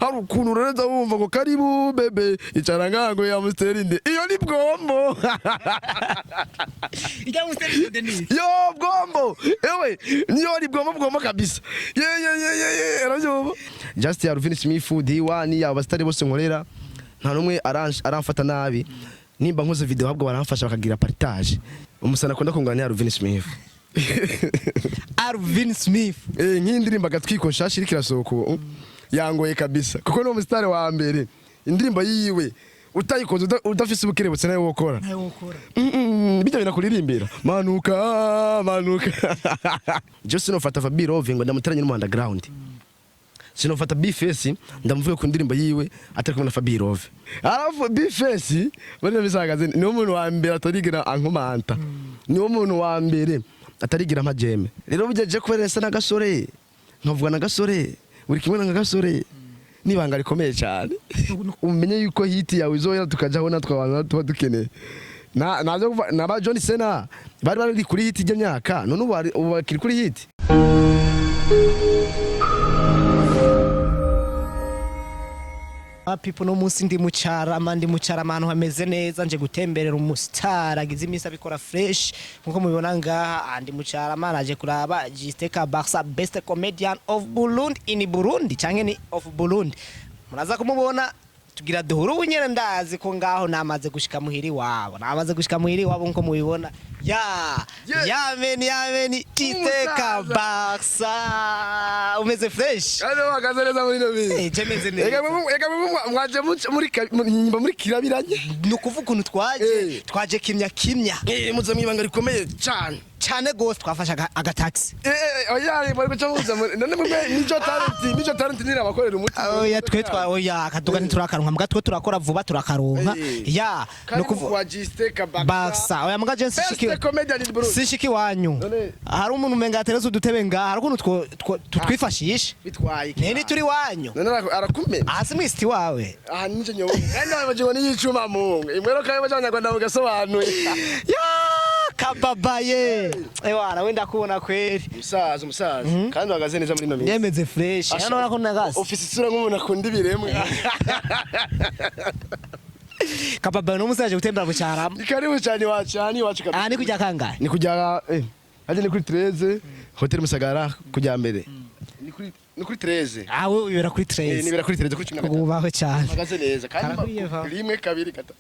hari ukuntu ureza wumva ngo karibu bebe icara ngango ya musterinde iyo ni Bwombo ijya musterinde ni yo Bwombo ewe niyo ni Bwombo kabisa ye arabyumva just ya Ruvini Smith D1 ya abastari bose nkorera nta numwe aramfata nabi nimba nkoze video habwo baramfasha bakagira partage umusana akunda kungana ya Ruvini Smith Arvin Smith nk'indirimbo agatwiko nshasha iri kirasoko yangoye kabisa kuko no mustari wa mbere indirimbo yiwe utayikoze udafise ubukerebutse nayo wokora bijya binakuririmbira manuka je sinofata Fabirove ngo ndamuteranye mu underground sinofata Beaf ndamuvuye ku ndirimbo yiwe atari kumwe na Fabirove arafu Beaf bane bisagaze ni umuntu wa mbere atarigira ankomanta ni umuntu wa mbere atarigira amajeme rero bujeje kuberesa na gasore nkavuga na gasore uri kimwe na gasore nibanga rikomeye cyane umenye yuko hiti yawe izoya tukajaho natwe abantu tuba dukeneye na ba John Cena bari kuri hiti y'imyaka none ubu bakiri kuri hiti people no munsi ndi mucara ahantu hameze neza nje gutemberera umustar agize imisa bikora fresh nkuko mubibona ngaha andi mucara manaje kuraba Cabarssa best comedian of Burundi in Burundi canke ni of Burundi muraza kumubona tugira duhuru bunyene ndazi ko ngaho namaze gushika muhiri wabo nkuko mubibona yameni Cabarssa umeze fresh kandi wagaze neza muri no bizi meze neza ega mwaje muri kirabiranye nukuvuga ukuntu twaje kimya muze mwibanga rikomeye cyane gose twafasha agataxi oya bari gucamuza none mwe nico talent nira abakorera umuti oya oya akaduga nturakaronka mbwa twe turakora vuba turakaronka nukuvuga Cabarssa oya mbwa je sishiki wanyu hari umuntu umenga atereza udutebe ngaha hari ukuntu twifashisha bitwaye nene turi wanyu none arakumenya hasi mwisti wawe aha nije nyowe kandi abaje ni yicuma mu imwero kaye bajanyarwanda bugasobanuye kababaye ewana wenda kubona kweri umusaza kandi wagaze neza muri no minsi yemeze fresh hano nakona gasi office isura nk'umuntu akunda ibiremwe kababaye no musaje gutembera mu cyarama ikaribu cyane wacu kabisa ni kujya kangahe ni kujya aje ni kuri 13 hotel Musagara kujya mbere ni kuri 13 awe ubera kuri 13 nibera kuri 13 kuri 13 ubaho cyane magaze neza kandi rimwe kabiri gatatu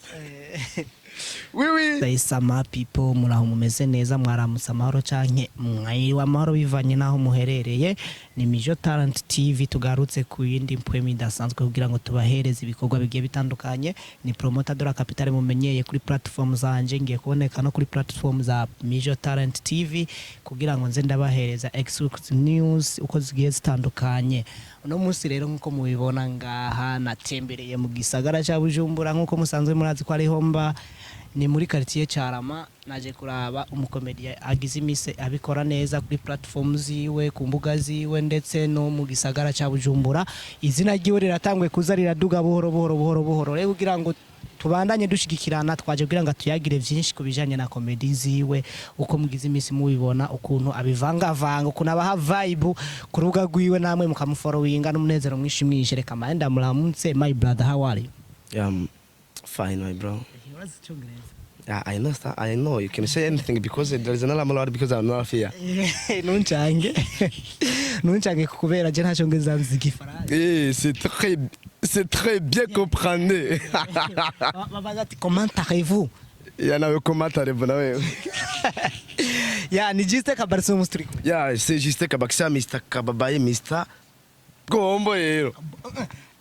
Sayisama people muraho mumeze neza mwaramutse amahoro canke mwiriwe amahoro bivanye naho muherereye ni Mijo Talent TV tugarutse ku yindi mpwemi idasanzwe kugira ngo tubahereze ibikorwa bigiye bitandukanye ni promoter de la capitale mumenyeye kuri platform zanje ngiye kuboneka no kuri platform za Mijo Talent TV kugira ngo nze ndabahereza exclusive news uko zigiye zitandukanye uno munsi rero nkuko mubibona ngaha natembereye mu gisagara cya Bujumbura nkuko musanzwe murazi ko ari homba ni muri quartier Carama naje kuraba umukomediya agize imise abikora neza kuri platform ziwe ku mbuga ziwe ndetse no mu gisagara cya Bujumbura izina ryiwe riratangwe kuza riraduga buhoro rero kugira ngo tubandanye dushigikirana twaje kugira ngo tuyagire byinshi kubijanye na comedy ziwe uko mugize imisi mubibona ukuntu abivanga ukuntu abaha vibe ku rubuga rwiwe namwe mukamufollowinga n'umunezero mwishimwishe reka manda muramutse my brother how are you fine my bro I know you can say anything because there is another lot because I'm not here. Nunchange kukubera je ntacho ngeza nzigifaransa. C'est très bien comprenez. Babagati comment allez-vous? Ya nawe comment allez-vous nawe? Ya ni juste Cabarssa umustriko. Ya c'est juste Cabarssa Mr. Kababaye Mr. Bwombo rero.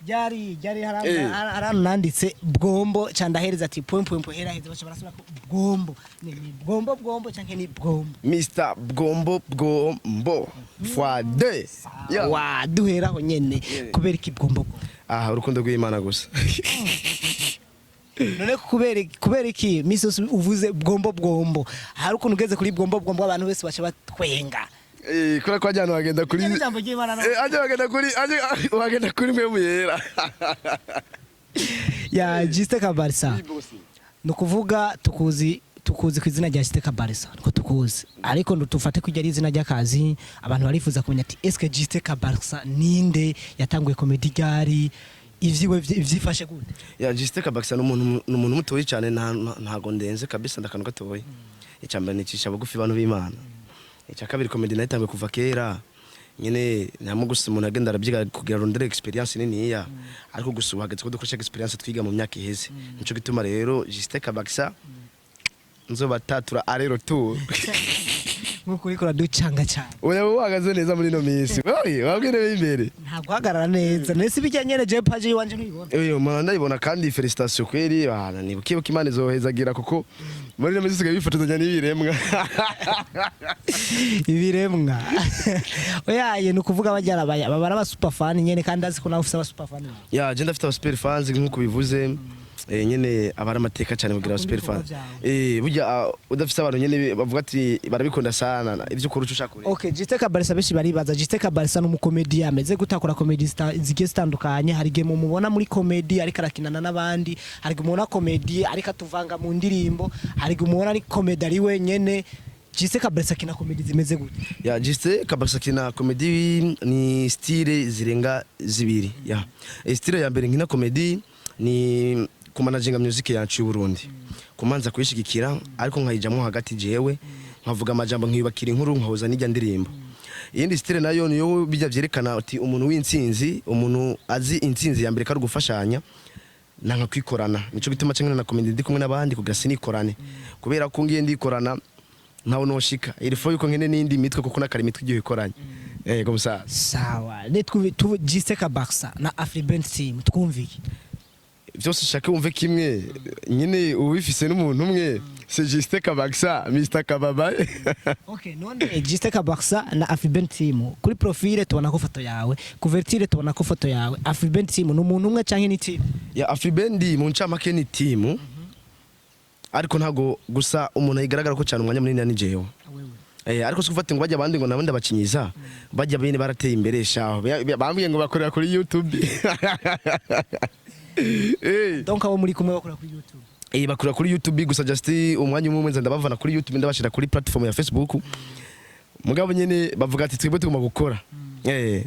Jari harananditse Bwombo candahereza ati point hera heza bacha barasubira ko Bwombo ni Bwombo canke ni Bwombo Mr. Bwombo fois 2 wa duheraho nyene kubera iki Bwombo urukundo rw'Imana gusa none kubera iki miso uvuze Bwombo hari ukuntu ugeze kuri Bwombo abantu bese bacha batwenga kura kwa jana wagenda kuri wagenda kuri mwe muyera ya juste Cabarssa nukuvuga tukuzi tukuzi ku izina rya Cabarssa niko tukuzi ariko ndutufate kujya ari izina ry'akazi abantu barifuza kumenya ati est-ce que Cabarssa ninde yatanguye comedy gari ivyiwe vyifashe gute ya Cabarssa n'umuntu mutoyi cyane ntago ndenze kabisa ndakanu gatoyi icyambere nicisha bugufi abantu b'Imana icya kabiri comedy nayitanguye kuva kera nyene namwe gusa umuntu agenda arabyiga kugira rondere experience niniya ariko gusa uhagaze ko dukoresha experience twiga mu myaka iheze nico gituma rero Cabarssa nzoba tatura arero tu nkuko uriko uraducanga cyane oya uhagaze neza muri no minsi oye wabwire imbere ntabwo hagarara neza nese bijyanye je page yiwanje ntibibona oyo mwana ndayibona kandi felicitation kweri bana nibukibuka Imana izohezagira kuko muri no minsi sigaye bifotozanya n'ibiremwa ibiremwa oya ye nukuvuga bajyara babara ba super fan nyene kandi azi ko nawe ufite aba super fan ya je ndafite aba super fans nkuko bivuze nyene abara amateka cyane kugira super fan burya udafite abantu nyene bavuga ati barabikunda sana ivyo kurusha ushakure okay Cabarssa beshi baribaza Cabarssa n'umukomedi ameze gutakora comedy zigiye zitandukanye hari game mubona muri comedy ariko arakinana n'abandi hari gumona comedy ariko atuvanga mu ndirimbo hari gumona ari comedy ari wenyene Cabarssa kina comedy zimeze gute ya Cabarssa kina comedy ni style zirenga zibiri ya style ya mbere nkina comedy ni kumanaginga music yacu y'Uburundi kumanza kuyishigikira ariko nkayijamwe hagati jewe nkavuga amajambo nkiyubakira inkuru nkahoza n'ijya ndirimbo iyindi style nayo niyo bijya vyerekana ati umuntu w'intsinzi umuntu azi intsinzi ya mbere kari gufashanya nanka kwikorana nico gituma cyangwa na comedy ndi kumwe n'abandi kugira sinikorane kubera ko ngiye ndikorana ntawo noshika ilifo yuko nkene n'indi mitwe kuko nakari mitwe igiye ikoranye yego musaza sawa tu Cabarssa na Afriband team twumvike byose ushaka wumve kimwe nyine ubifise n'umuntu umwe c'est Cabarssa Mr Kababa okay none Cabarssa na Afriband team kuri profile tubona ko foto yawe couverture tubona ko foto yawe Afriband team n'umuntu umwe canke ni team ya Afriband mu ncamake ni team ariko ntago gusa umuntu ayigaragara ko cyane umwanya munini ni jewe ariko sikufata ngo bajya abandi ngo nabandi bacinyiza bajya bene barateye imbere shaho bambwiye ngo bakorera kuri YouTube donc abo muri kumwe bakora kuri YouTube bakora kuri YouTube gusa just umwanya umwe nza ndabavana kuri YouTube ndabashira kuri platform ya Facebook mugabo nyene bavuga ati twebwe tugomba gukora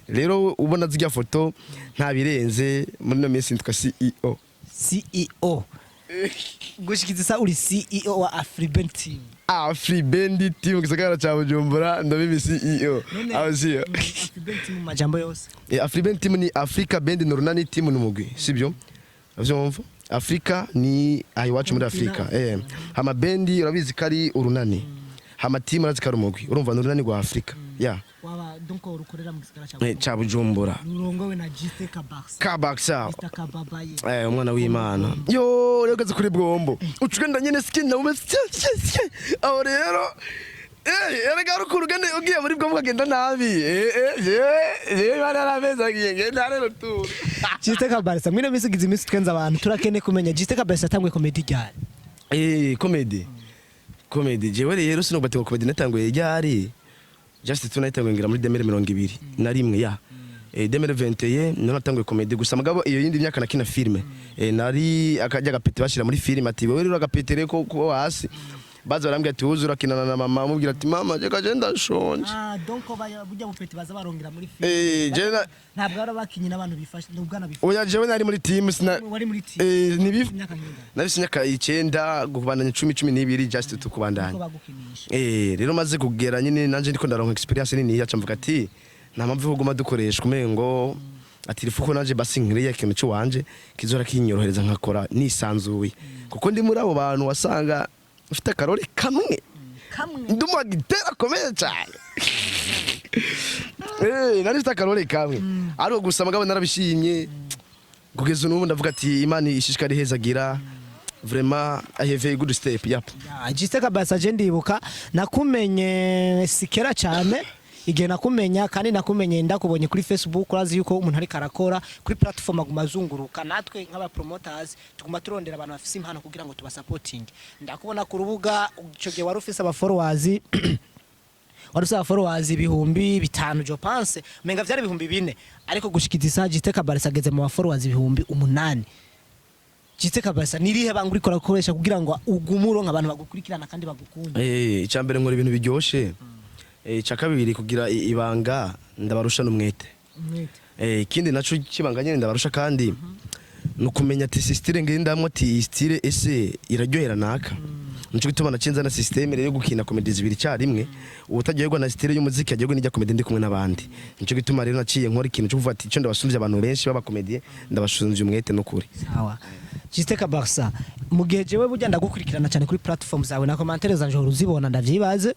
rero ubona zijya foto nta birenze muri no minsi ntwa CEO gushikizisa uri CEO wa Afriband team Afriband team gisagara cha Bujumbura ndabibi CEO abaziyo Afriband team majambo yose Afriband team ni Africa Band n'urunani team n'umugwi sibyo avyumva Africa ni ayiwacu muri Africa hama band urabizi kari urunani hama team urazi kari umugwi urumva n'urunani rwa Africa waba donc urukorera mu gisagara cha Bujumbura urongowe na Cabarssa Mr Kababa umwana w'Imana yo rero gaze kuri Bwombo ucugenda nyene skin na umese aho rero erega rukurugane ugiye muri Bwombo kagenda nabi bana arameza ngenda rero tu Cabarssa mwino misigize imisi twenza abantu turakene kumenya Cabarssa tangwe comedy ryari comedy jewe rero sinobate comedy natanguye ryari just tunayitanguye ngira muri 2020 na rimwe ya 2021 natanguye comedy gusa mugabo iyo yindi myaka nakina filme nari akajya gapete bashira muri filme ati wewe rero agapetere ko hasi baza barambye ati uzura kinana na mama mubwira ati mama je kaje ndashonje donc bujya bupete baza barongera muri filme je ntabwo ara bakinyi n'abantu bifashe n'ubwana bifashe oya jewe nari muri team wari muri team ni Beaf nari sinyaka 9 gukubandanya 10 just tukubandanya rero maze kugera nyine nanje ndiko ndaronka experience nini yaca mvuga ati nta mpamvu yo guma dukoreshwa umengo ati rifuko nanje basi nkiriye ikintu cyo wanje kizora kinyorohereza nkakora nisanzuye kuko ndi muri abo bantu wasanga ufite karore kamwe ndumva gitera komeye cyane nari ufite karore kamwe ariko gusa mugabo narabishimye kugeza n'ubu ndavuga ati Imana ishishikari hezagira vraiment I have a good step yap Cabarssa je ndibuka nakumenye sikera cyane igihe nakumenya kandi nakumenye ndakubonye kuri Facebook urazi yuko umuntu ari karakora kuri platform agumazunguruka natwe nk'aba promoters tuguma turondera abantu bafise impano kugira ngo tubasupporting ndakubona ku rubuga ico gihe wari ufise aba followers warusaba followers ibihumbi 5 je pense menga vyari ibihumbi 4 ariko gushikitiza Cabarssa ageze mu followers ibihumbi 8 Jitse Cabarssa nirihe banga uriko urakoresha kugira ngo ugumuro nk'abantu bagukurikirana kandi bagukunda? Icyambere nkora ibintu biryoshe. Cyakabiri kugira ibanga ndabarusha n'umwete. Ikindi naco kibanga nyene ndabarusha kandi nukumenya ati style ngendamwe ati style ese iraryohera naka. Nico gituma nacenza na system rero yo gukina comedy zibiri cyarimwe. Ubutajyoherwa na style y'umuziki ajyoherwa n'ijya comedy ndi kumwe n'abandi. Nico gituma rero naciye nkora ikintu cyo kuvuga ati cyo ndabasumvye abantu benshi baba comedy ndabashunze umwete no kuri. Sawa. Jitse Cabarssa mu gihe jewe burya ndagukurikirana cyane kuri platform zawe na commentaires zanje uruzibona ndavyibaze.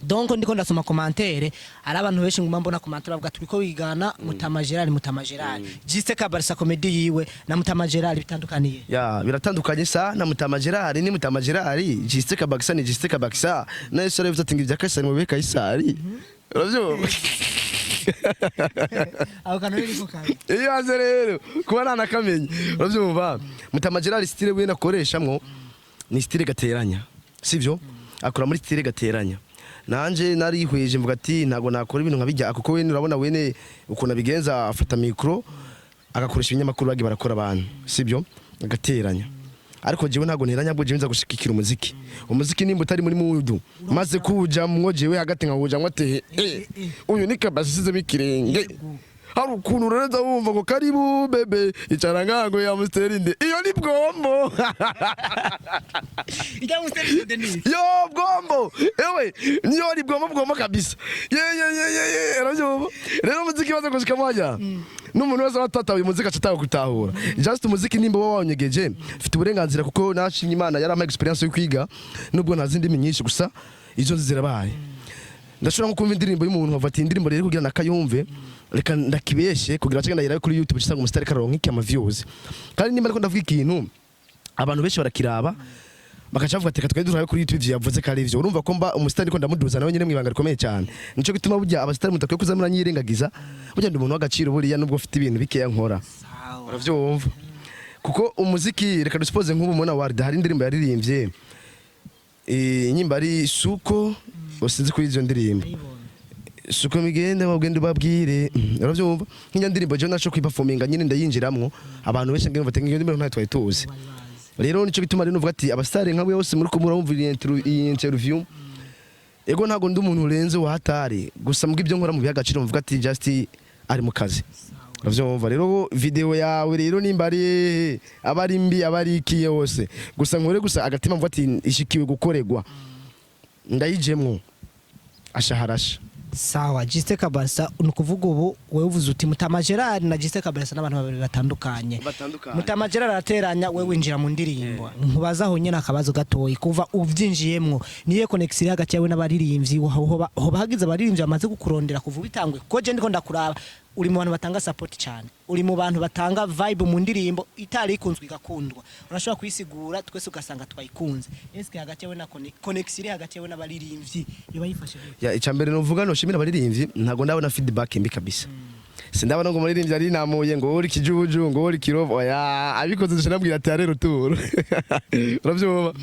Donc ndiko ndasoma commentaire ari abantu benshi nguma mbona commentaire bavuga turiko bigana Mutama Gerard. Jitse Cabarssa comedy yiwe na Mutama Gerard bitandukaniye. Ya biratandukanye sana Mutama Gerard ni Mutama Gerard, Jitse Cabarssa ni Jitse Cabarssa. Na Yesu aravuze ati ngibya Kaisari mu beka Kaisari. Uravyo? Aho kanori niko kabi. Iyo aze rero kuba nanakamenye. Uravyumva? Mutama Gerard style we nakoreshamwo ni style gateranya. Sivyo? Akora muri style gateranya. Nanje narihweje mvuga ati ntago nakora ibintu nkabijya kuko we urabona wene ukuna bigenza afata micro agakoresha ibinyamakuru bagi barakora abantu sibyo agateranya ariko jewe ntago nteranya bwo jewe nza gushikikira umuziki nimba utari muri mudu maze kuja mwo jewe hagati nkahuja mwate uyu ni Cabarssa size mikirenge hari ukuntu ureza wumva ngo karibu bebe icara ngango ya musterinde iyo ni Bwombo ijya musterinde ni yo Bwombo ewe niyo ni Bwombo kabisa rero muziki baza gushika mwaja n'umuntu wese watata uyu muziki acataho gutahura just umuziki nimba wawanyegeje mfite uburenganzira kuko nashimye Imana yari ama experience yo kwiga nubwo nta zindi nyinshi gusa izo zirabaye ndashobora nko kumva indirimbo y'umuntu bavati indirimbo rero kugira nakayumve reka ndakibeshe kugira cyangwa ndayira kuri YouTube cyangwa umusitari karonka iki ama views kandi nimba ariko ndavuga ikintu abantu benshi barakiraba bakacavuga ati katwe duraye kuri YouTube yavuze kare ivyo urumva ko mba umusitari ko ndamuduza nawe nyine mwibanga rikomeye cyane nico gituma burya abasitari mutakwiye kuzamura nyirengagiza burya ndi umuntu w'agaciro buriya nubwo ufite ibintu bikeya nkora uravyumva kuko umuziki reka duspose nk'ubu mona warda hari indirimbo yaririmbye nyimba ari suko usinzi kuri izo ndirimbo suko migende bagende babwire uravyumva nk'inya ndirimbo je naco kwiperforminga nyine ndayinjiramwo abantu benshi ngene batenga iyo ndirimbo ntayitwaye tuzi rero nico bituma rero uvuga ati abastari nkawe yose muri kumura umva iyi interview ego ntago ndi umuntu urenze wahatari gusa mbwa ibyo nkora mu byagaciro mvuga ati just ari mu kazi uravyumva rero video yawe rero nimba ari abari mbi abari ikiye wose gusa nkore gusa agatima mvuga ati ishikiwe gukoregwa ndayijemwo ashaharasha. Sawa. Jitse Cabarssa nukuvuga ubu wewe uvuze uti Mutama Gerard na Jitse Cabarssa n'abantu babiri batandukanye. Mutama Gerard arateranya wewe winjira mu ndirimbo nkubaza aho nyene akabazo gatoyi kuva uvyinjiyemwo niye connection hagati yawe n'abaririmbyi ho bahagize abaririmbyi bamaze gukurondera kuva bitangwe ko je ndiko ndakuraba uri mu bantu batanga support cyane uri mu bantu batanga vibe mu ndirimbo itari ikunzwe igakundwa urashobora kuyisigura twese ugasanga twayikunze eske hagati yawe na connection hagati yawe n'abaririmbyi iba yifashe ya icambere novuga no shimira abaririmbyi ntago ndabona feedback mbi kabisa sindabona ngo umuririmbyi ari namuye ngo uri kijuju ngo uri kirovo ya abikoze ndashobora ati rero turo uravyumva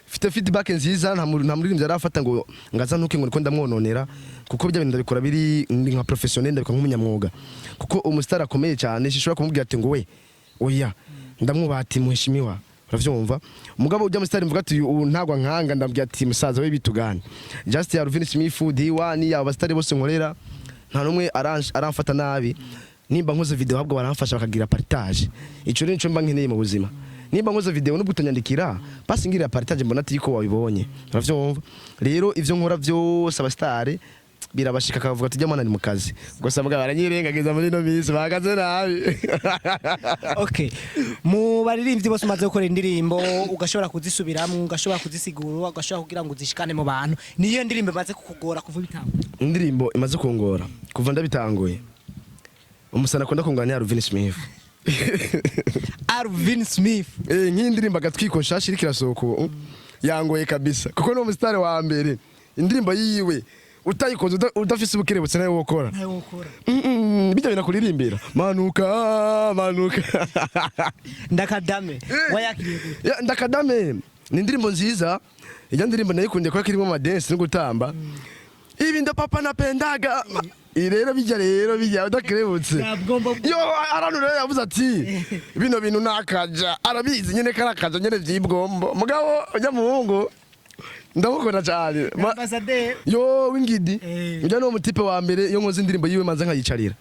fite feedback nziza nta muririmbyi arafata ngo ngaza ntuke ngo ndikunda mwononera kuko bya bintu ndabikora biri nka professionnel ndabikora nk'umunyamwuga kuko umustar akomeye cyane shishobora kumubwira ati ngo we oya ndamwubati muheshimiwa uravyumva umugabo ujya mustar mvuga ati ntagwa nkanga ndambwira ati musaza we bitugane just ya Ruvini Smith D1 ya abastari bose nkorera nta numwe aramfata nabi nimba nkoze video habwo baramfasha bakagira partage ico rero nico mba nkeneye mu buzima nimba nkoze video no gutanyandikira basi ngira partage mbona ati ko wabibonye uravyumva rero ivyo nkora byose abastari birabashika akavuga ati jamana ni mu kazi gusa mbwa baranyirengagiza muri no minsi bagaze nabi. Okay, mu baririmbyi bose umaze gukora indirimbo ugashobora kuzisubiramwe ugashobora kuzisigura ugashobora kugira ngo uzishikane mu bantu niyo ndirimbo imaze kukugora kuva bitanguye indirimbo imaze kungora kuva ndabitanguye umusana akunda kungana ya Ruvini Smith Arvin Smith nk'indirimbo agatwiko shashi irikirasoko yangoye kabisa kuko no umustar wa mbere indirimbo yiwe utayikoze udafise ubukerebutse nayo wokora bijya bina kuririmbira manuka ndakadame wayakiriye ndakadame ni indirimbo nziza iyo ndirimbo nayikundiye kwa kirimo ama dance no gutamba ibi ndo papa napendaga rero bijya udakerebutse yo arantu rero yavuze ati bino bintu nakaja arabizi nyene karakaja nyene vy'ibwombo mugabo ujya muhungu ndamukunda cyane yo wingidi njya no mutipe wa mbere yo nkoze indirimbo yiwe manza nkayicarira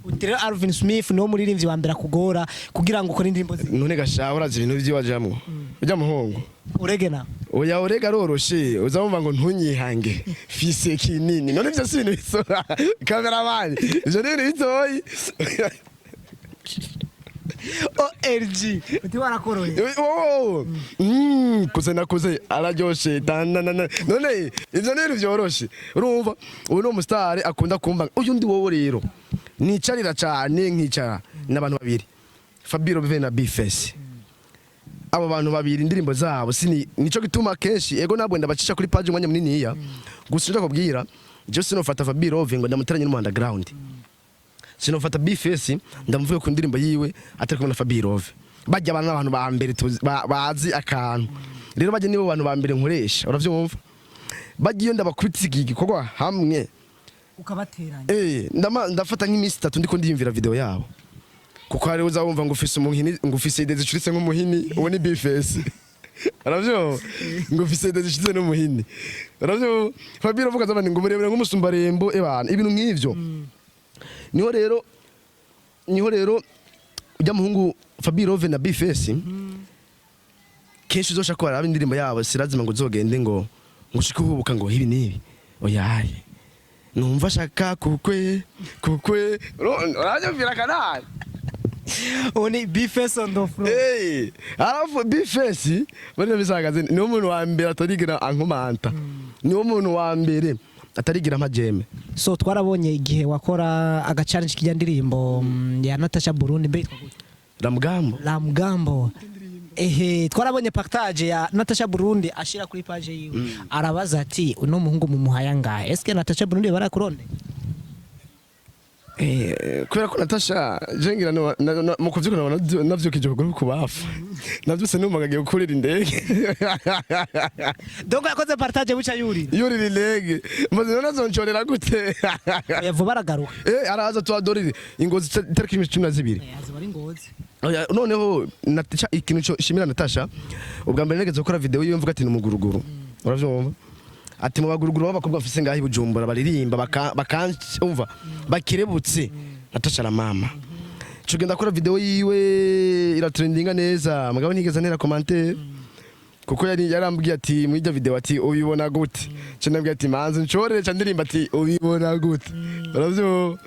utire Alvin Smith no muririmbyi wa mbere akugora kugira ngo ukore indirimbo none gashahora ibintu by'iwajamwo ujya muhungu uregena oya urega roroshe uzamumva ngo ntunyihange fise kinini none byo sibintu bisora cameraman je ne bitoyi ORG uti warakoroye kuze nakuze araryoshe none ivyo nero vyoroshe urumva ubu no mustar akunda kumva uyu ndi wowe rero nicarira cyane nkicara n'abantu babiri Fabiro Bwombo na Beaf abo bantu babiri indirimbo zabo nico gituma kenshi ego nabwo ndabacisha kuri page umwanya munini ya gusa ndakubwira je sinofata Fabiro Bwombo ndamuteranye no underground sinofata Beaf ndamuvuye ku ndirimbo yiwe atari kumwe na Fabiro Bwombo bajya abantu n'abantu ba mbere bazi akantu rero bajye nibo bantu ba mbere nkoresha uravyumva bagiye ndabakubitse igikorwa hamwe ukabateranya ndafata nk'imisi 3 ndiko ndiyumvira video yabo kuko hari uzabumva ngo ufise umuhini ngo ufise ide zicuritse nk'umuhini uwo ni Beaf aravyo ngo ufise ide zicuritse n'umuhini aravyo Fabiro vuga zabandi ngo murebere nk'umusumba rembo ebana ibintu nk'ivyo niho rero ujya muhungu Fabiro Bwombo na Beaf kenshi uzosha ko ari indirimbo yabo sirazima ngo uzogende ngo ngushike uhubuka ngo ibi nibi oyaye numva shaka kukwe uranyumvira kanari oni Beaf on the floor arafu Beaf bane bisagaze ni umuntu wa mbere atarigira ankomanta ni umuntu wa mbere atarigira amajeme so twarabonye igihe wakora aga challenge kijya ndirimbo ya Natasha Burundi mbe Ramgambo twarabonye partage ya Natasha Burundi ashira kuri page yiwe arabaza ati uno muhungu mu muhaya ngahe eske Natasha Burundi barakuronde kubera ko Natasha jengira mu kuvyuka navyukije kuguru kubafu navyuse numagagiye gukurira indege donc yakoze partage buca yuri indege maze nazonchorera gute vuba aragaruka araza tuadorire ingozi tariki 12 azibari ingozi noneho Natasha ikintu cyo shimira Natasha ubwa mbere negeze gukora video yiwe mvuga ati numuguruguru uravyumva ati mu baguruguru b'abakobwa bafise ngahi Bujumbura baririmba bakanumva bakirebutse Natasha la mama cugenda akora video yiwe iratrendinga neza mugabo nigeze ntera commentaire kuko yarambwiye ati muri iyo video ati ubibona gute cyane ati manzi ncorere cyane ndirimba ati ubibona gute uravyo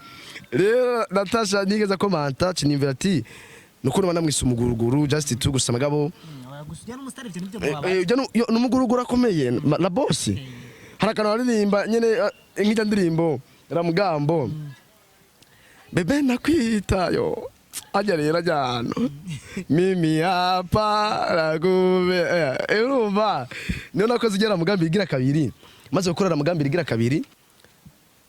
rero Natasha nigeze commenta cinimvira ati nuko nubana mwise umuguruguru just to gusa mugabo numuguruguru akomeye la boss harakana aririmba nyene nk'ijya ndirimbo Ramgambo bebe nakwitayo ajya rero ajyano mimi hapa ragube urumva niyo nakoze igera mugambi igira kabiri maze gukorera mugambi igira kabiri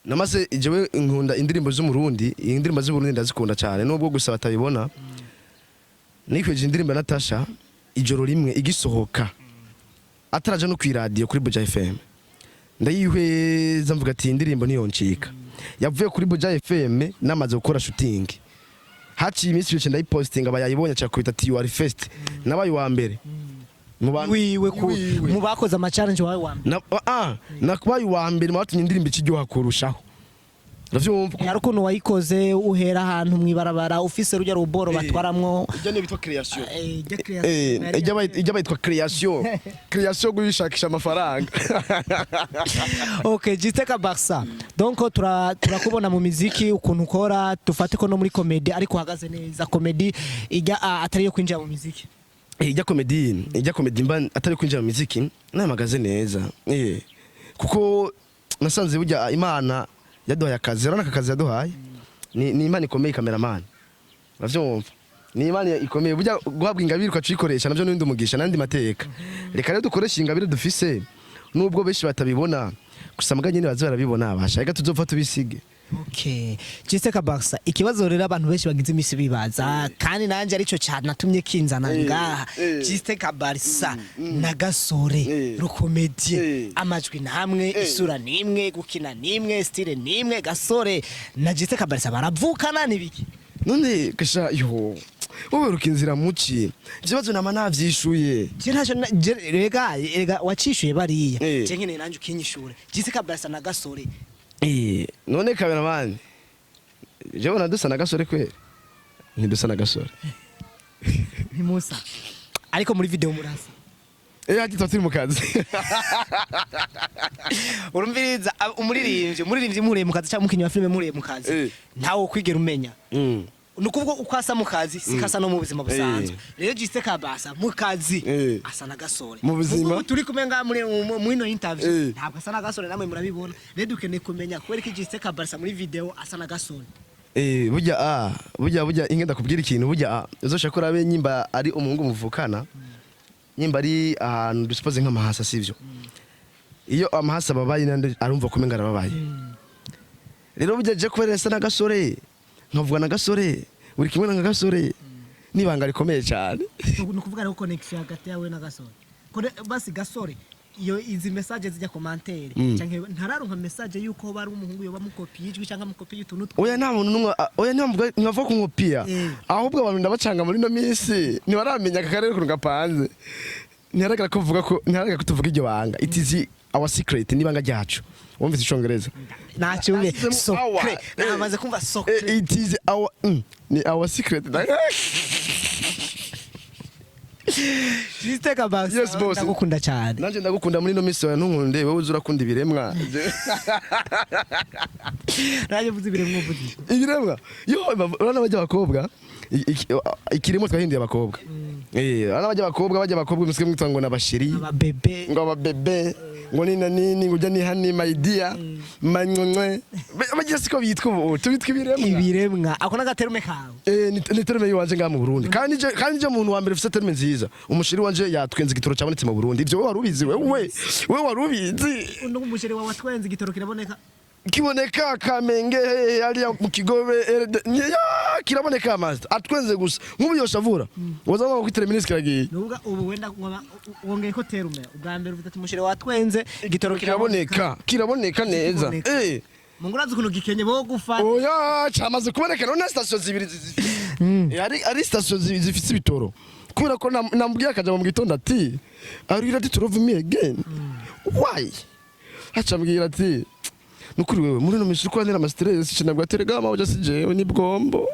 namaze jewe nkunda indirimbo z'umurundi indirimbo z'uburundi ndazikunda cyane nubwo gusa batabibona nikweje indirimbo Natasha ijoro rimwe igisohoka ataraje no kuri radio kuri Buja FM ndayihweza mvuga ati indirimbo niyo ncika yavuye kuri Buja FM namaze gukora shooting haci iminsi yose ndayipostinga abayayibonye cyakubita ati you are first nabaye wa mbere mu bakoze ama challenge wawe wa mbere nakubaye wa mbere mwatumye indirimbo ikiryoha kurushaho yarukuntu wayikoze uhera ahantu mwibarabara ufise rujya ruboro batwaramwo ijya bitwa creation ijya bitwa creation gushakisha amafaranga okay jite Cabarssa donc turakubona mu muziki ukuntu ukora tufate ko no muri comedy ariko hagaze neza comedy ijya atari yo kwinjira mu muziki ijya comedy mba atari kwinjira mu muziki namagaze neza kuko nasanze burya Imana yaduhaye akazi rero akazi yaduhaye ni Imana ikomeye cameraman uravyumva ni Imana ikomeye burya guhabwa ingabire ukacikoresha navyo n'indi umugisha nandi mateka reka rero dukoresha ingabire dufise nubwo benshi batabibona gusa muganye ni bazo barabibona abasha reka tuzopfa tubisige Okay. Jiste Cabarssa ikibazo rero abantu benshi bagize imisi bibaza kandi nanje arico cyane natumye kinzana ngaha. Jiste Cabarssa na GASORE le Comédie amajwi namwe isura nimwe gukina nimwe style nimwe GASORE na Jiste Cabarssa baravukana nibiki none kasha yo wowe rukinzira muci ikibazo nama navyishuye rega wacishuye bariya je nkene nanje ukinyishure Jiste Cabarssa na GASORE none kabera bandi jewe nadusa na GASORE kwe ntidusa na GASORE ntimusa ariko muri video murasa ati turi mu kazi urumviriza umuririmbyi muriye mu kazi cyangwa mukinyi wa filime muriye mu kazi ntawo kwigera umenya nukuvuga ukwasa mu kazi sikasa no mu buzima busanzwe rero Jiste Cabarssa mu kazi asa na GASORE mu buzima turi kumenga muri no interview ntabwo asa na GASORE namwe murabibona rero dukeneye kumenya kwereka Jiste Cabarssa muri video asa na GASORE burya ingenda kubwira ikintu burya uzoshaka urabe nyimba ari umuhungu muvukana nyimba ari ahantu dusipoze nk'amahasa sivyo iyo amahasa babaye nande arumva kumenga arababaye rero burya je kubera asa na GASORE nkavuga na GASORE uri kimwe na GASORE nibanga rikomeye cyane nukuvuga rero connection hagati yawe na GASORE basi GASORE iyo izi message zijya commentaire canke ntararonka message yuko bari umuhungu yoba mukopi yijwi canke mukopi y'utuntu oya nta muntu numwe oya ntibavuga ku nkopia ahubwo abantu ndabacanga muri no minsi ntibaramenya akarere kuntu gapanze ntiharaga kutuvuga iryo banga it is our secret nibanga ryacu wumvise icongereza nacyumve secret namaze kumva secret it is our secret Jiste Cabarssa yes boss ndagukunda cyane nanje ndagukunda muri no miso ya ntunkunde wowe uzurakunda ibiremwa naje vuze ibiremwa yo urana bajya bakobwa ikirimo twahinduye abakobwa urana bajya bakobwa musike mwitwa ngo nabashiri ababebe ngo nini ngo ujya ni hani my dear manywe bagira siko bitwa ubu tubitwa ibiremwa ako nagaterume kawe ni terume yiwanje nga mu Burundi kandi je muntu wa mbere ufite terume nziza umushiri wanje yatwenze igitoro cyabonetse mu Burundi ivyo warubizi wewe warubizi umushiri wawe watwenze igitoro kiboneka Kamenge ari mu Kigobe kiraboneka master atwenze gusa nk'ubu yoshavura wazama ku terminus kiragiye nuvuga ubu wenda wongeye ko terume ubwa mbere ufite umushiri watwenze igitoro kiraboneka neza mungurazi kuno gikenye bo gufata oya cyamaze kuboneka none station zibiri ari station zifite ibitoro kubera ko nambwiye akaja mu gitondo ati ari ati turove me again why acambwira ati nukuri wewe muri no misi ko nera stress cinabwa telegama uja sijewe ni Bwombo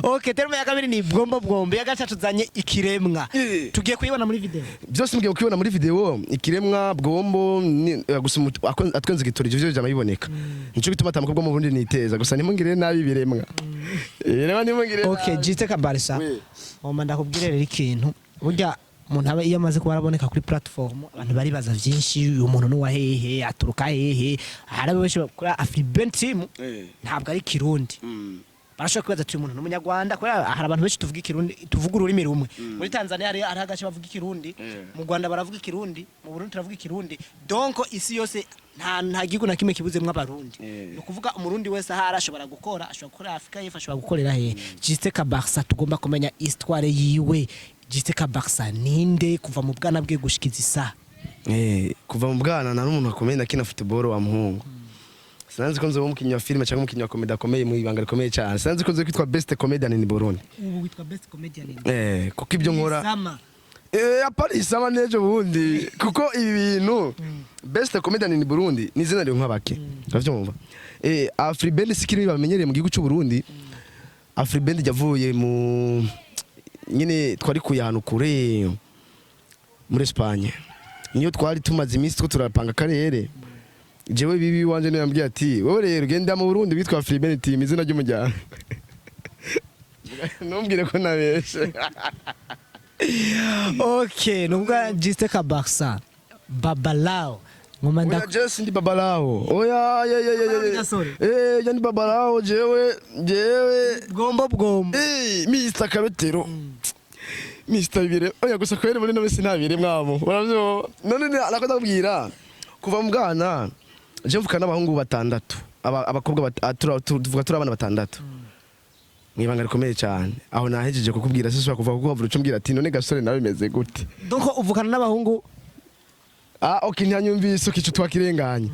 Okay, terme ya kabiri ni Bwombo Bwombo ya gatatu zanye ikiremwa tugiye kuyibona muri video byose mugiye kuyibona muri video ikiremwa Bwombo gusa atwenze gitori ivyo byama biboneka nico gituma atamukobwa mu Burundi niteza gusa nimungire nabi biremwa nimungire Okay, Jiste Cabarssa omba ndakubwire rero ikintu burya umuntu aba iyo amaze kuba araboneka kuri platform abantu bari baza byinshi uyu muntu nuwa hehe aturuka hehe harabe benshi bakora Afriben team ntabwo ari Kirundi barashaka kwibaza ati umuntu n'umunyarwanda kubera hari abantu benshi tuvuga Kirundi tuvuga ururimi rumwe muri Tanzania hari agace bavuga Kirundi mu Rwanda baravuga Kirundi mu Burundi turavuga Kirundi donc isi yose nta gihugu na kimwe kibuzemwe abarundi no kuvuga umurundi wese ahara ashobora gukora Afrika yefa ashobora gukorera he Jiste Cabarssa tugomba kumenya histoire yiwe Jiste Cabarssa ninde kuva mu bwana bwe gushikiza isa kuva mu bwana na n'umuntu akomeye nakina football wa muhungu sinanzi ko nzo umukinyi wa filime cyangwa umukinyi wa comedy akomeye mu ibanga rikomeye cyane sinanzi ko nzo kwitwa best comedian in Burundi ubu witwa best comedian kuko ibyo nkora apari sama nejo bundi kuko ibi bintu best comedian in Burundi ni izina ryo nk'abake uravyumva Afriben sikiri bamenyereye mu gihugu cy'u Burundi Afriben yavuye mu nyine twari kuyahana kure muri Espagne niyo twari tumaze iminsi two turapanga karere jewe bibi wanje ne yambwiye ati wowe rero genda mu Burundi bitwa Afriben team izina ry'umujyana numbwire ko nabeshe Okay, nubwo Jiste Cabarssa babalao oya Jesse ndi babalao oya yani babalao jewe Bwombo Bwombo Mr Kabetero Mr Bire oya gusa kwere muri no bisi ntabire mwabo uravyo none nakunda kubwira kuva mu bwana je mvuka n'abahungu batandatu abakobwa tuvuga turi abana batandatu mwibanga rikomeye cyane aho nahejeje kukubwira sisubira kuva kuko havura ucumbwira ati none gasore nawe bimeze gute donc uvukana n'abahungu okay ntanyumvise ukicu twakirenganye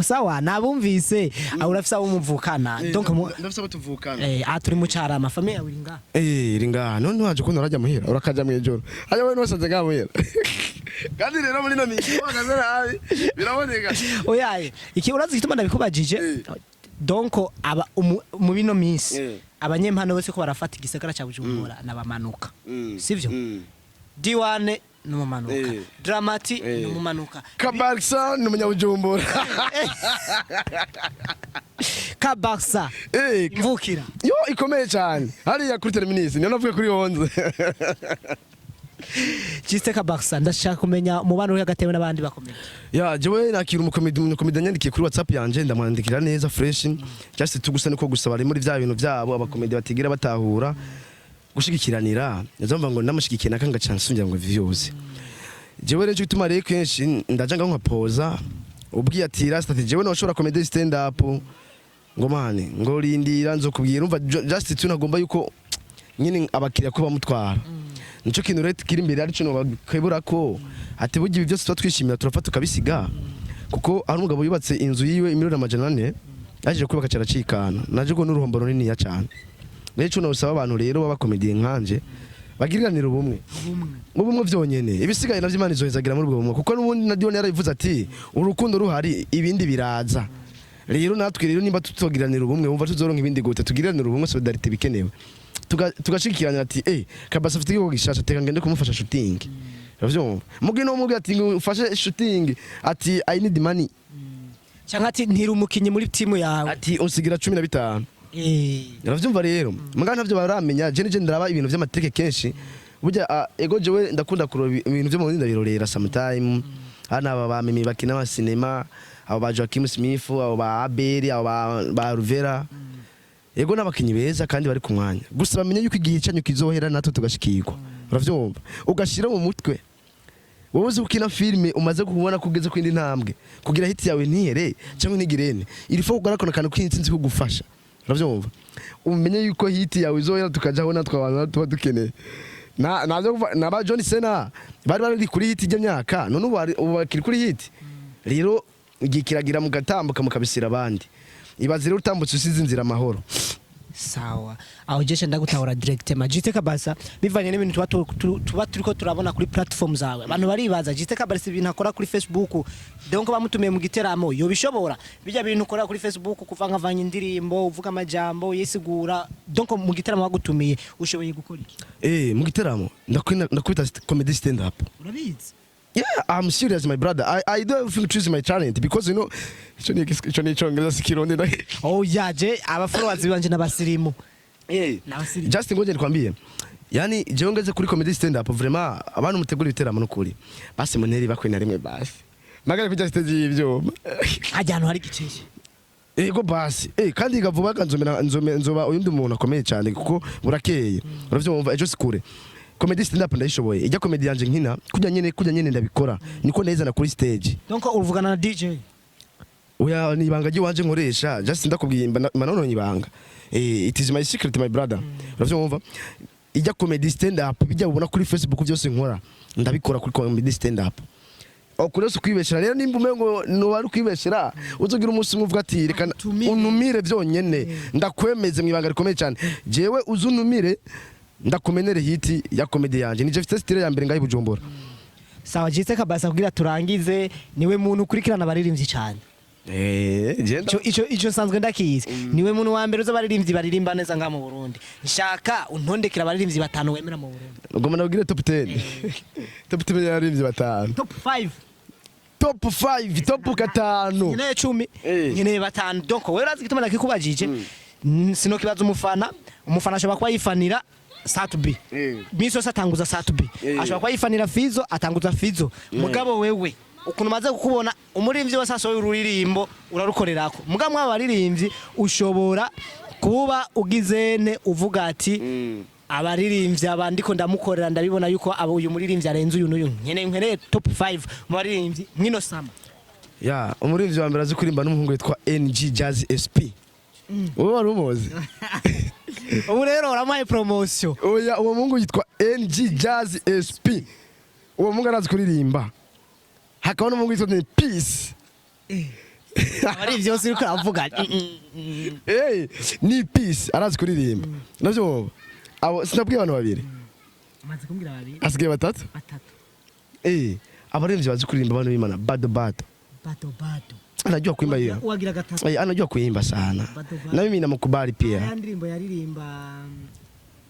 sawa nabumvise urafisa umuvukana donc ndafisa batuvukana turi mu Carama famille yawe iringa iringa none waje ko narajya muhira urakaja mu ijoro ayo we nosanze ngamuhira kandi rero muri no miki wagazera habi biraboneka oyaye iki urazi gituma ndabikubajije donc aba mu bino minsi abanyempano bose ko barafata igisagara cya Bujumbura nabamanuka sivyo D1 numumanuka Dramati numumanuka Cabarssa n'umunyabujumbura Cabarssa mvukira yo ikomeye cyane hariya kuri terminus niyo navuye kuri 11 Juste Cabarssa ndashaka kumenya umubano uri hagati n'abandi bakomeye ya jewe nakira umukomedi yandikiye kuri WhatsApp yanje ndamwandikira neza fresh just tugusa niko gusa bari muri bya bintu byabo abakomedi batigira batahura gushigikiranira yazomva ngo namushigikiye nakanga cyane sungira ngo vyose jewe rero bituma rero kenshi ndajanga nka poza ubwiye ati rasta jewe no shobora comedy stand up ngo mane ngo rindira nzokubwira umva just tunagomba yuko nyine abakiriya ko bamutwara nico kintu rero kiri imbere ari cyo bakebura ko ati bugi ibi byose twishimira turafata ukabisiga kuko ari umugabo yubatse inzu yiwe 1,400,000 yaje kubaka cyaracikana naje go n'uruhombo runini ya cyane Necho na usaba abantu rero baba comedy nkanje bagiriranira ubumwe vyonyene ibisigaye navyo Imana izohezagira muri ubwo bumwe kuko nubundi na Dion yarabivuze ati urukundo ruhari ibindi biraza rero natwe rero nimba tutogiranira ubumwe wumva tuzoronka ibindi gute tugiranira ubumwe solidarity bikenewe tugashikirana ati Cabarssa afite igihugu gishasha teka ngende kumufasha shooting ravyo mugino mugi ati ufashe shooting ati I need money cyangwa ati ntiri umukinyi muri timu yawe ati usigira 15 Naravyumva rero mugana navyo baramenya je ndaraba ibintu vy'amatrike kenshi burya ego jewe ndakunda kuroba ibintu byo mu ndinda birorera sometime hana aba mimi bakina ama cinema abo ba Joaquin Smith abo ba Abeli abo ba Rivera ego nabakinyi beza kandi bari ku mwanya gusa bamenye yuko igihe cyanyu kizohera natwe tugashikirwa uravyumva ugashira mu mutwe wowe uzi ukina filme umaze kubona kugeze kwindi ntambwe kugira hit yawe ntihere cyangwa ntigirene irifo kugarakona kantu kwinsinzi kugufasha uravyumva umenye yuko hit yawe izohera tukajaho natwe abantu tuba dukeneye na ba John Cena bari kuri hit y'imyaka none ubu bakiri kuri hit rero igikiragira mu gatambuka mukabisira abandi ibaze rero utambutse usize inzira amahoro sawa aho jeshe ndagutahura direct Juste Cabarssa bivanye n'ibintu tuba turiko turabona kuri platform zawe abantu baribaza Juste Cabarssa ibintu akora kuri Facebook donc bamutumiye mu giteramo yo bishobora bijya bintu ukora kuri Facebook kuvanga vanya indirimbo uvuga amajambo yesigura donc mu giteramo wagutumiye ushoboye gukora iki mu giteramo ndakwita comedy stand up urabizi. Yeah, I'm serious, my brother. I don't think choose my talent because you know, oh yeah, je aba followers banje n'abasirimu. Just ngoje nikwambie. Yani je ongeze kuri comedy stand up vraiment abantu mutegura ibiteramo n'ukuri. Basi muneri bakwena rimwe basi. Magara kujya stage y'ibyo. Ajyano hari giceye. Ego basi. Kandi gavuba nzoba uyundi umuntu akomeye cyane kuko burakeye. Uravyumva ejo sikure. Comedy stand up ndayishoboye ijya comedy yanje nkina kujya nyene ndabikora niko neza na kuri stage donc uruvugana na DJ oya ni ibanga wanje nkoresha just ndakubwiye manono ibanga it is my secret my brother uravyumva ijya comedy stand up bijya ubona kuri Facebook byose nkora ndabikora kuri comedy stand up okurese kwibeshera rero nimba umengo no bari kwibeshera uzogira umunsi umwe uvuga ati reka unumire byonyene ndakwemeze mu ibanga rikomeye cyane jewe uzunumire ndakumenere hiti ya comedy yanje nije mfite style ya mbere ngayi Bujumbura. Sawa Juste Cabarssa kugira turangize niwe muntu ukurikirana abaririmbyi cyane ico sanzwe ndakizi niwe muntu wa mbere uzabaririmbyi baririmba neza nga mu Burundi nshaka untondekera abaririmbyi batanu wemera mu Burundi ngoma nabwire top 10 top 10 y'abaririmbyi batanu top 5 top 5 top 5 nyine 10 nyine batanu donc wewe urazi gituma nakikubajije sinokibaza umufana ashobora kuba yifanira Satubi miso satanguza Satubi ashobora kuba yifanira Fizo atanguza Fizo mugabo wewe ukuntu maze kukubona umuririmvyi wese asohoye ururirimbo urarukorerako mugabo mw'abaririmbyi ushobora kuba ugizene uvuga ati abaririmbyi abandiko ndamukorera ndabibona yuko uyu muririmvyi arenze uyu n'uyu nkeneye top 5 mu baririmbyi mwino sama ya umuririmbyi wa mbere azi kuririmba n'umuhungu witwa NG Jazz SP. Wowe wari umuzi? ubu rero uramaye promotion. Oya uwo muhungu yitwa NG Jazz SP. Uwo muhungu arazi kuririmba. Hakaba n'umuhungu witwa Peace. Ari byose uriko uravuga. Ni Peace arazi kuririmba. Navyo abo sinabwiye abantu babiri. Amaze kumbwira babiri. Asigaye batatu? Abaririmbyi bazi kuririmba abantu b'Imana bado. Anajua kuimba hiyo. Wagira gatatu. Anajua kuimba sana. Na mimi namkubali pia. Ya ndirimbo yaririmba.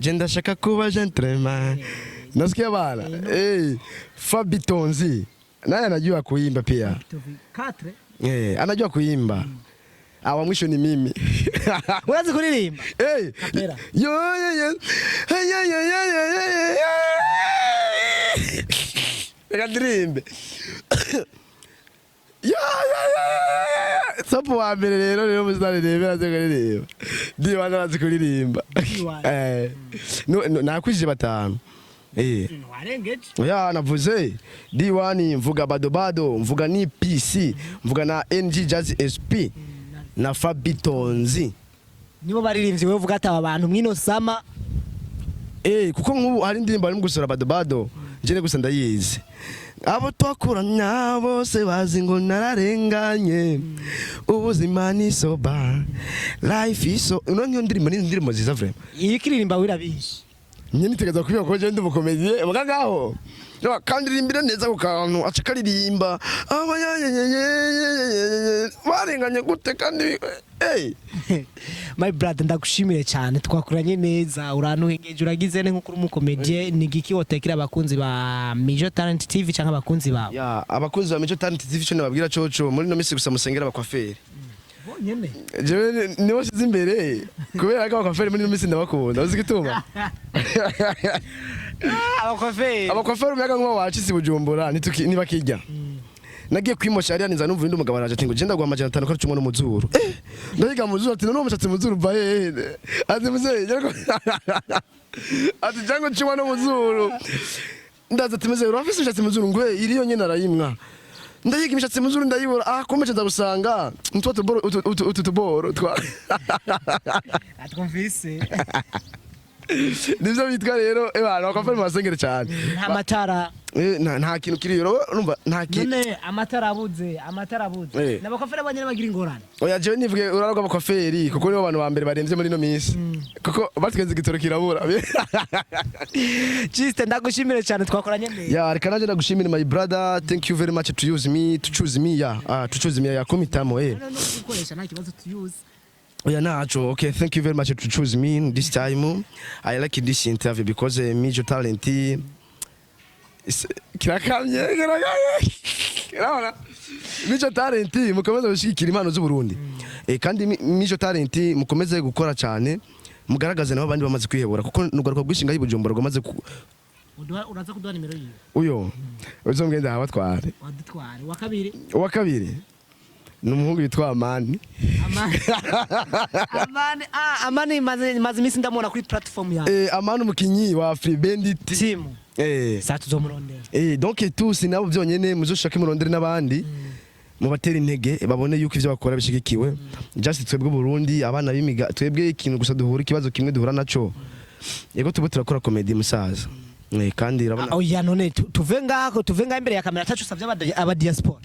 Jenda shaka kuba gentleman. Nasikia bana. Fabitonzi. Naye anajua kuimba pia. 4. Anajua kuimba. Awa mwisho ni mimi. Unazi kuririmba? Kapera. Yo. Ndirimbe. Sapo wa mbere rero muzari rebera kuririmba. Diwana arazi kuririmba. Nakwishije batanu. Warengeje. Ya navuze. Diwani mvuga bado, mvuga ni PC, mvuga na NG Jazz SP na Fabitonzi. Nibo baririmbyi wewe uvuga ati aba bantu mwino sama. Kuko nk'ubu hari indirimbo ari gusura bado. Njye gusa ndayizi. Abo twakuranya bose bazi ngo nararenganye. Ubuzima ni soba. Life is so. Unonyo ndirimbo ziza vraiment. Iyi kiririmba wirabihishe. Nye nitegeza kubiba ko je ndi umukomediye mugagaho. No kandi rimbira neza ku kantu acakaririmba. Warenganye gute kandi My brother ndagushimire cyane twakuranye neza uranuhengeje uragize ne nk'ukuri umukomediye ni giki wotekira abakunzi ba Mijo Talent TV cyangwa abakunzi bawe. Ya abakunzi ba Mijo Talent TV cyo nababwira coco muri no misi gusa musengera abakwaferi. Nyene. Je niwo shize imbere kubera ko abakwaferi muri no misi ndabakunda uzi gituma. Abakwaferi umyaga nk'uwa wacisi Bujumbura nibakijya. Nagiye kwimosha ariya ninza numva ndi umugabo araje ati ngo genda gwa majana 5 ko cumwe no muzuru. Ndahiga muzuru ati no mushatse muzuru va hehe. Ati muze ati jango cumwe no muzuru. Ndaza ati muze urafise ushatse muzuru ngwe iriyo nyene arayimwa. Ndahiga imishatse muzuru ndayibura komece ndagusanga utuboro twa. Atwumvise. Nivyo bitwa rero abantu bakafara masengere cyane. Nta matara. Nta kintu kiri rero urumva nta kintu. None amatara abuze. Nabakafera banyene bagira ingorane. Oya je nivuge uraragwa abakaferi kuko nibo abantu ba mbere baremvye muri no misi. Kuko batwenze igitoro kirabura. Just ndagushimire cyane twakoranye neza. Ya reka naje ndagushimire my brother, thank you very much to choose me to choose me ya komitamo No gukoresha nta kibazo to use. Yeah, nacho. Okay, thank you very much to choose me this time. I like this interview because Mijo Talent is kirakamye. Mijo Talent mukomeze gushikira impano z'u Burundi. Kandi Mijo Talent mukomeze gukora cyane mugaragaze nabo abandi bamaze kwihebura kuko nugaruka gwishinga y'Ibujumbura gomaze uraza kuduha nimero yiwe. Uyo uzongenda abatware. Wadutware. Wa kabiri. Numuhungu yitwa Amani. Amani maze imisi ndamubona kuri platform yawe. Amani umukinyi wa Free Bandit team. Sa tuzomurondera. Donc tous nabo byonyene muzoshaka imurondere n'abandi. Mubatera intege babone yuko ivyo bakora bishigikiwe. Just twebwe Burundi abana b'imiga twebwe ikintu gusa duhura ikibazo kimwe duhura naco. Yego tubu turakora comedy musaza. Kandi urabona oya none tuve ngaho imbere ya kamera tacu savye aba diaspora.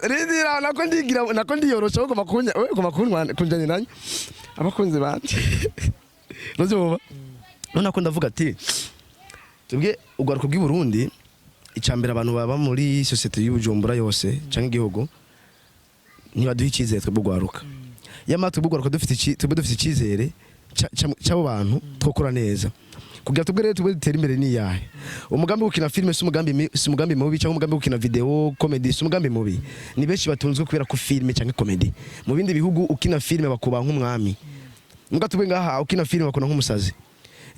Ridira nako ndiyorosha ko makunwa kunjanye nanyu abakunzi banje. Nozo none ko ndavuga ati tubwe ugaruka bw'i Burundi icambere abantu baba muri societe y'Ubujumbura yose canke igihugu ntibaduha ikizere twebwe gwaruka. Yama twebwe gwaruka dufite ikizere cy'abo bantu twokora neza. Kugira tubwe rero tubwe imbere ni yahe umugambi gukina filme si umugambi mubi cyangwa umugambi gukina video comedy si umugambi mubi ni benshi batunzwe kubera ko filme cyangwa comedy mu bindi bihugu ukina filme bakuba nk'umwami muga tubwe ngaha ukina filme bakona nk'umusazi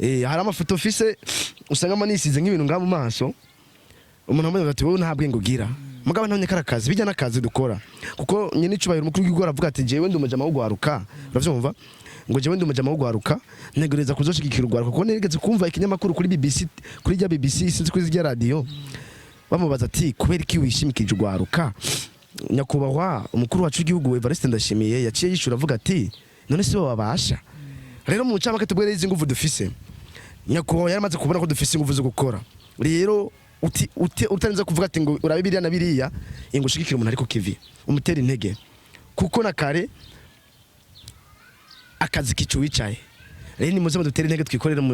hari amafoto office usanga manisize nk'ibintu ngaho mu maso umuntu ambaye ati wowe nta bwenge ugira mugabo ntabonye karakazi bijya nakazi dukora kuko nyine icubahiro umukuru w'igora avuga ati jewe ndumujama wo gwaruka uravyumva ngo jewe ndumujama wo gwaruka negereza kuzoshigikira ugwaruka kuko negeze kumva ikinyamakuru kuri BBC kuri rya BBC sinzi kuri rya radio bamubaza ati kubera iki wishimikije ugwaruka nyakubahwa umukuru wacu w'igihugu Evariste Ndashimiye yaciye yishura avuga ati none si bo babasha rero mu ncamake tubwere izi nguvu dufise nyakubahwa yaramaze kubona ko dufise inguvu zo gukora rero utanze kuvuga ati ngo urabe biriya na biriya ingushigikira umuntu ariko kivi umutera intege kuko na kare akazi kicu wicaye rero ni muze dutere intege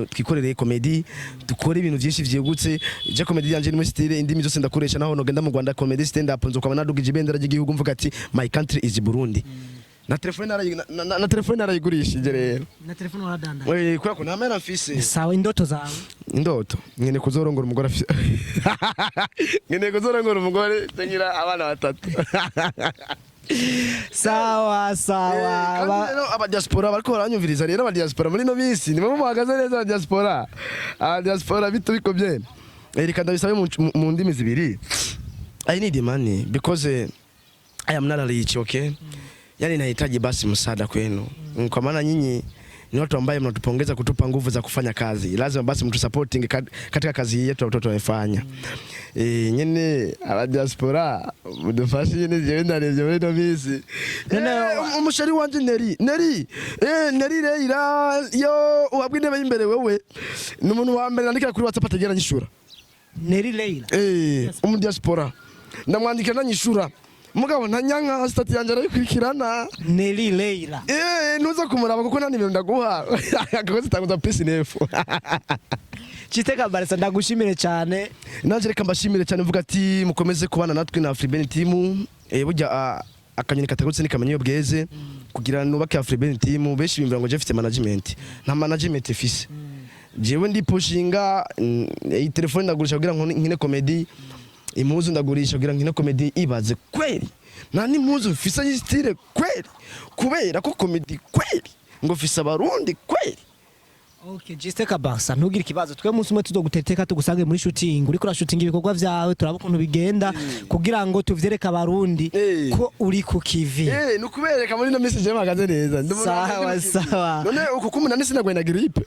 twikorere comedy dukore ibintu byinshi vyegutse je comedy yanje ni style indimi zose ndakoresha naho nogenda mu Rwanda comedy stand up nzo kwama nadugije ibendera ry'igihugu mvuga ati my country is Burundi na telefone narayigurishije rero na telefone waradanda kubera ko ntamera mfise sawa indoto zawe indoto nyene kuzorongora umugore afise nyene kuzorongora umugore tengira abana 3 sawa aba diaspora bariko baranyumviriza rero aba diaspora muri no bisi ni bamwe bahagaze neza aba diaspora bitu bikobye reka ndabisabe mu ndimi zibiri I need money because I am not rich, okay? Yani nahitaji basi msaada kwenu. Kwa maana nyinyi ni watu ambao mnatupongeza kutupa nguvu za kufanya kazi. Lazima basi mtu supporting katika kazi yetu watoto wanafanya. Nyene aba diaspora mudufashe nyene je ndarevye muri no bisi. Umushari wanje Neri Leila yo ubabwe intebe y'imbere wewe. Ni umuntu wa mbere nandika kuri WhatsApp atagera nyishura. Neri Leila. Umu diaspora. Ndamwandikira nanyishura. Mugabo ntanyanka stati yanje arayikurikirana Neri Leila nuza kumuraba kuko nta nimero ndaguha akagozi tanguza pisi nefu Chite Cabarssa ndagushimire cyane nanje reka mbashimire cyane mvuga ati mukomeze kubana natwe na Afriben team burya akanyoni katagutse ni kamenyo bweze kugira nubake Afriben team beshi bimbira ngo je mfite management nta management ifise jewe ndi pushinga iyi telefone ndagurisha kugira ngo nkine comedy impuzu ndagurisha kugira nkine comedy ibaze kweli nani impuzu mfise y'istyle kweli kubera ko comedy kweli ngo fisa abarundi kweli. Okay, Chite Cabarssa ntugire ikibazo twe munsi umwe tuzoguteteka tugusange muri shooting uriko ura shooting ibikorwa vyawe turaba ukuntu bigenda kugira ngo tuvyereka abarundi ko uri ku kivi nukubereka muri no message magaze neza sawa none uko umunani sinagwena grippe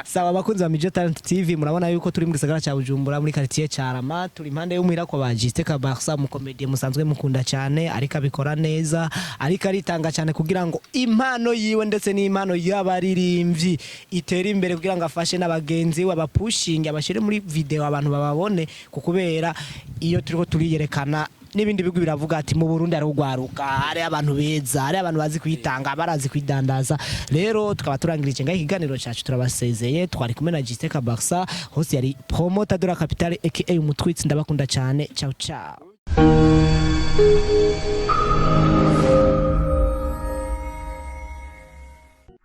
sawa bakunzi ba Mijo Talent TV murabona yuko turi mu gisagara cya Bujumbura muri quartier Carama turi impande y'umuhira kwa ba Chite Cabarssa mu comedy musanzwe mukunda cyane ariko abikora neza ariko aritanga cyane kugira ngo impano yiwe ndetse n'impano y'abariri mvi itera imbere kugira ngo afashe n'abagenzi we abapushinge abashire muri video abantu bababone kukubera iyo turiko turiyerekana n'ibindi bigu biravuga ati mu Burundi ari ugwaruka ari abantu beza ari abantu bazi kwitanga barazi kwidandaza rero tukaba turangirije ngaho ikiganiro cyacu turabasezeye twari kumwe na Chite Cabarssa hose yari promoter de la capitale aka umutwitsi ndabakunda cyane ciao ciao.